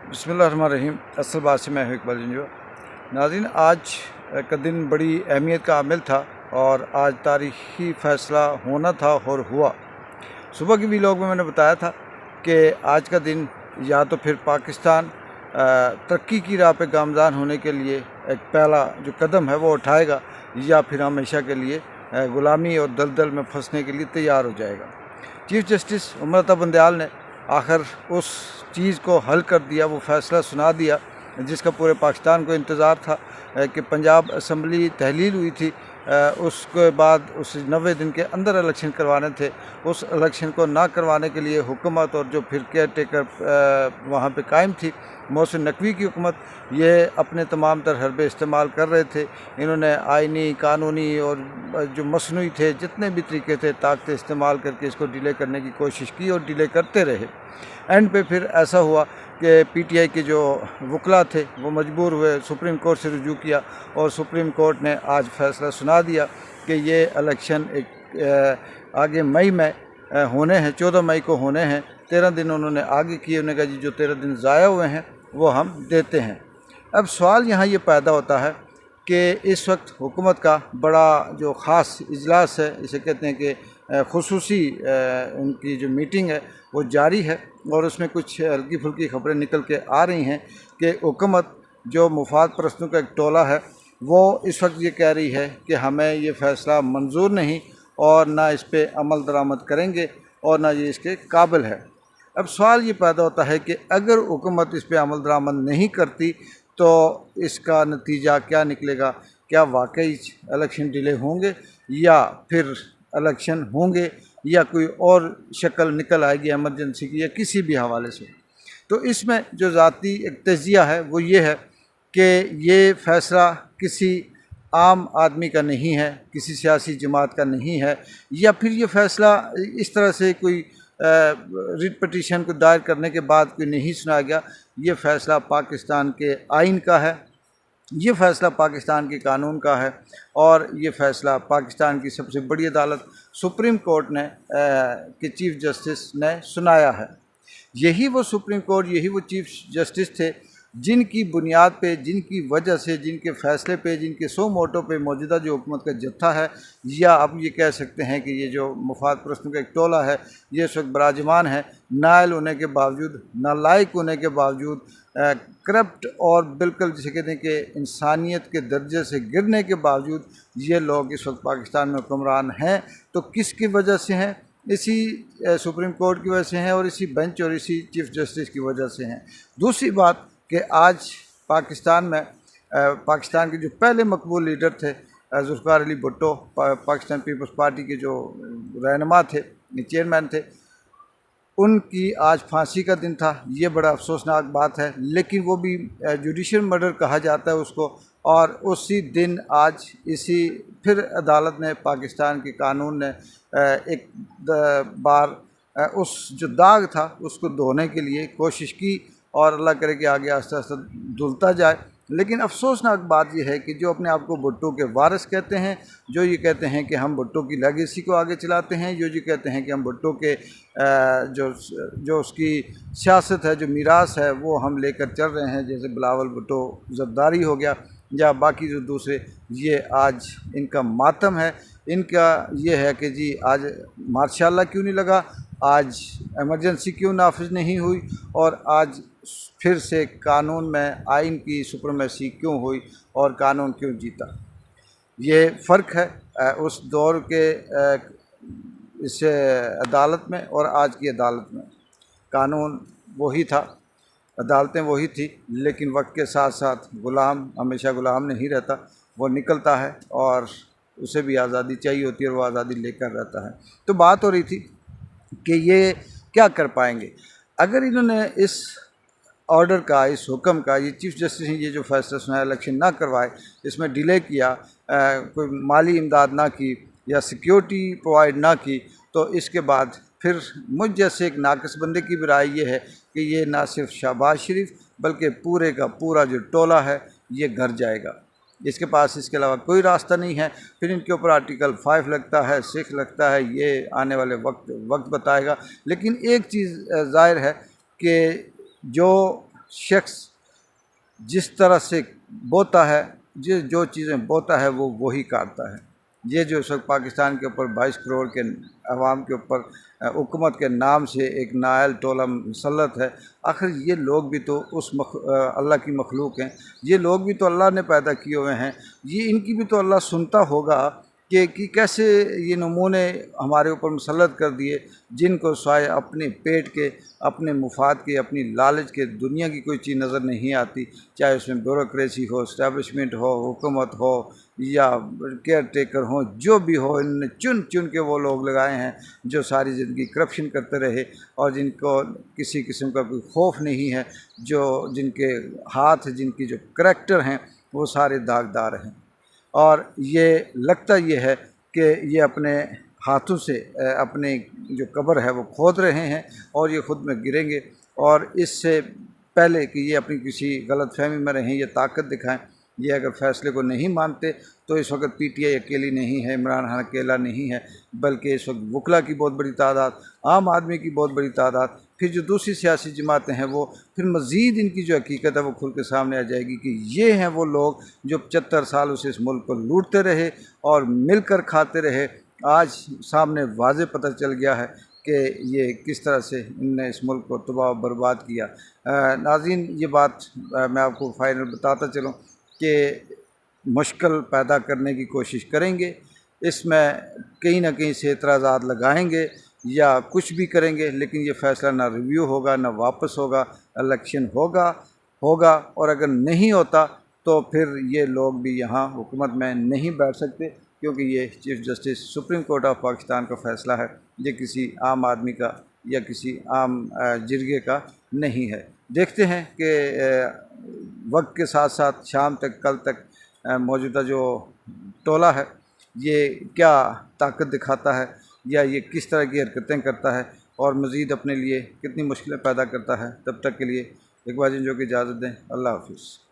बिस्मिल्लाहिर्रहमानिर्रहीम। असल बात से मैं हूँ इकबाल जंजो। नाज़रीन, आज का दिन बड़ी अहमियत का हामिल था और आज तारीख़ी फ़ैसला होना था और हुआ। सुबह की व्लॉग में मैंने बताया था कि आज का दिन या तो फिर पाकिस्तान तरक्की की राह पे गामज़ान होने के लिए एक पहला जो कदम है वो उठाएगा, या फिर हमेशा के लिए ग़ुलामी और दलदल में फंसने के लिए तैयार हो जाएगा। चीफ़ जस्टिस उमर अता बंदयाल ने आखिर उस चीज़ को हल कर दिया, वो फ़ैसला सुना दिया जिसका पूरे पाकिस्तान को इंतज़ार था कि पंजाब असम्बली तहलील हुई थी। उसके बाद उस 90 दिन के अंदर इलेक्शन करवाने थे। उस इलेक्शन को ना करवाने के लिए हुकूमत और जो फिर केयर टेकर वहाँ पे कायम थी, मोहसिन नकवी की हुकूमत, ये अपने तमाम तर हरबे इस्तेमाल कर रहे थे। इन्होंने आइनी, कानूनी और जो मसनूई थे, जितने भी तरीके थे, ताकतें इस्तेमाल करके इसको डिले करने की कोशिश की और डिले करते रहे। एंड पे फिर ऐसा हुआ कि पीटीआई के जो वकला थे वो मजबूर हुए, सुप्रीम कोर्ट से रुजू किया और सुप्रीम कोर्ट ने आज फ़ैसला सुना दिया कि ये इलेक्शन आगे मई में होने हैं, 14 मई को होने हैं। 13 दिन उन्होंने आगे किए। उन्होंने कहा जी जो 13 दिन ज़ाया हुए हैं वो हम देते हैं। अब सवाल यहाँ ये पैदा होता है कि इस वक्त हुकूमत का बड़ा जो ख़ास इजलास है, इसे कहते हैं कि खुसूसी उनकी जो मीटिंग है वो जारी है और उसमें कुछ हल्की फुल्की खबरें निकल के आ रही हैं कि हुकूमत जो मुफाद परस्तों का एक टोला है वो इस वक्त ये कह रही है कि हमें ये फ़ैसला मंजूर नहीं और ना इस पर अमल दरामद करेंगे और ना ये इसके काबिल है। अब सवाल ये पैदा होता है कि अगर हुकूमत इस पर अमल दरामद नहीं करती तो इसका नतीजा क्या निकलेगा? क्या वाकई इलेक्शन डिले होंगे या फिर इलेक्शन होंगे या कोई और शक्ल निकल आएगी एमरजेंसी की या किसी भी हवाले से? तो इसमें जो ज़ाती एक तजिया है वो ये है कि ये फ़ैसला किसी आम आदमी का नहीं है, किसी सियासी जमात का नहीं है, या फिर ये फ़ैसला इस तरह से कोई रिट पटिशन को दायर करने के बाद कोई नहीं सुनाया गया। ये फ़ैसला पाकिस्तान के आइन का है, ये फ़ैसला पाकिस्तान के कानून का है और ये फ़ैसला पाकिस्तान की सबसे बड़ी अदालत सुप्रीम कोर्ट ने के चीफ़ जस्टिस ने सुनाया है। यही वो सुप्रीम कोर्ट, यही वो चीफ़ जस्टिस थे जिनकी बुनियाद पे, जिनकी वजह से, जिनके फ़ैसले पे, जिनके सो मोटो पे मौजूदा जो हुकूमत का जत्था है, या आप ये कह सकते हैं कि ये जो मुफाद परस्तों का एक टोला है, ये इस वक्त बराजमान है। नाअहल होने के बावजूद, नालायक होने के बावजूद, करप्ट और बिल्कुल जिसे कहते हैं कि इंसानियत के दर्जे से गिरने के बावजूद ये लोग इस वक्त पाकिस्तान में हुक्मरान हैं। तो किसकी वजह से हैं? इसी सुप्रीम कोर्ट की वजह से हैं और इसी बेंच और इसी चीफ़ जस्टिस की वजह से हैं। दूसरी बात कि आज पाकिस्तान में पाकिस्तान के जो पहले मकबूल लीडर थे जुल्फ़िकार अली भुट्टो, पाकिस्तान पीपल्स पार्टी के जो रहनुमा थे, चेयरमैन थे, उनकी आज फांसी का दिन था। ये बड़ा अफसोसनाक बात है, लेकिन वो भी जुडिशल मर्डर कहा जाता है उसको। और उसी दिन आज इसी फिर अदालत ने, पाकिस्तान के कानून ने एक बार उस जो दाग था उसको धोने के लिए कोशिश की और अल्लाह करे कि आगे आस्ते आस्ते धुलता जाए। लेकिन अफसोसनाक बात यह है कि जो अपने आप को भुट्टो के वारिस कहते हैं, जो ये कहते हैं कि हम भुट्टो की लेगेसी को आगे चलाते हैं, जो ये कहते हैं कि हम भुट्टो के जो उसकी सियासत है, जो मीरास है, वो हम लेकर चल रहे हैं, जैसे बिलावल भुट्टो ज़रदारी हो गया या बाकी जो दूसरे, ये आज इनका मातम है। इनका ये है कि जी आज माशाअल्लाह क्यों नहीं लगा, आज एमरजेंसी क्यों नाफिज नहीं हुई और आज फिर से कानून में आइन की सुप्रीमेसी क्यों हुई और कानून क्यों जीता। ये फ़र्क है उस दौर के इस अदालत में और आज की अदालत में। कानून वही था, अदालतें वही थी, लेकिन वक्त के साथ साथ गुलाम हमेशा गुलाम नहीं रहता, वो निकलता है और उसे भी आज़ादी चाहिए होती है और वो आज़ादी लेकर रहता है। तो बात हो रही थी कि ये क्या कर पाएंगे अगर इन्होंने इस ऑर्डर का, इस हुक्म का, ये चीफ़ जस्टिस ने ये जो फैसला सुनाया इलेक्शन ना करवाए, इसमें डिले किया, कोई माली इमदाद ना की या सिक्योरिटी प्रोवाइड ना की, तो इसके बाद फिर मुझ जैसे एक नाक़िस बंदे की भी राय ये है कि ये ना सिर्फ शहबाज शरीफ बल्कि पूरे का पूरा जो टोला है ये घर जाएगा। इसके पास इसके अलावा कोई रास्ता नहीं है। फिर इनके ऊपर आर्टिकल 5 लगता है, 6 लगता है, ये आने वाले वक्त बताएगा। लेकिन एक चीज़ ज़ाहिर है कि जो शख्स जिस तरह से बोता है, जो चीज़ें बोता है वो वही काटता है। ये जो इस वक्त पाकिस्तान के ऊपर 22 करोड़ के अवाम के ऊपर हुकूमत के नाम से एक नायल टोला मुसल्लत है, आखिर ये लोग भी तो उस अल्लाह की मखलूक हैं, ये लोग भी तो अल्लाह ने पैदा किए हुए हैं, ये इनकी भी तो अल्लाह सुनता होगा कि कैसे ये नमूने हमारे ऊपर मुसल्लत कर दिए, जिनको स्वाय अपने पेट के, अपने मुफाद के, अपनी लालच के दुनिया की कोई चीज़ नज़र नहीं आती, चाहे उसमें ब्यूरोक्रेसी हो, इस्टेब्लिशमेंट हो, हुकूमत हो या केयर टेकर हो, जो भी हो, इन्होंने चुन चुन के वो लोग लगाए हैं जो सारी ज़िंदगी करप्शन करते रहे और जिनको किसी किस्म का कोई खौफ नहीं है, जो जिनके हाथ, जिनकी जो करैक्टर हैं वो सारे दागदार हैं। और ये लगता ये है कि ये अपने हाथों से अपने जो कब्र है वो खोद रहे हैं और ये ख़ुद में गिरेंगे, और इससे पहले कि ये अपनी किसी गलतफहमी में रहें, ये ताकत दिखाएं, ये अगर फ़ैसले को नहीं मानते तो इस वक्त पीटीआई अकेली नहीं है, इमरान खान अकेला नहीं है, बल्कि इस वक्त वकला की बहुत बड़ी तादाद, आम आदमी की बहुत बड़ी तादाद, फिर जो दूसरी सियासी जमातें हैं वो फिर मज़ीद इनकी जो हकीकत है वो खुल के सामने आ जाएगी कि ये हैं वो लोग जो 75 सालों से इस मुल्क को लूटते रहे और मिलकर खाते रहे। आज सामने वाज़े पता चल गया है कि ये किस तरह से इनने इस मुल्क को तबाह बर्बाद किया। नाज़रीन, ये बात मैं आपको फाइनल बताता चलूँ कि मुश्किल पैदा करने की कोशिश करेंगे, इसमें कहीं ना कहीं से एतराज़ात लगाएंगे या कुछ भी करेंगे, लेकिन ये फ़ैसला ना रिव्यू होगा, ना वापस होगा, इलेक्शन होगा और अगर नहीं होता तो फिर ये लोग भी यहाँ हुकूमत में नहीं बैठ सकते, क्योंकि ये chief justice supreme court of Pakistan का फ़ैसला है, ये किसी आम आदमी का या किसी आम जिरगे का नहीं है। देखते हैं कि वक्त के साथ साथ शाम तक, कल तक मौजूदा जो टोला है ये क्या ताकत दिखाता है या ये किस तरह की हरकतें करता है और मज़ीद अपने लिए कितनी मुश्किलें पैदा करता है। तब तक के लिए इकबाल जो की इजाज़त दें। अल्लाह हाफ़िज़।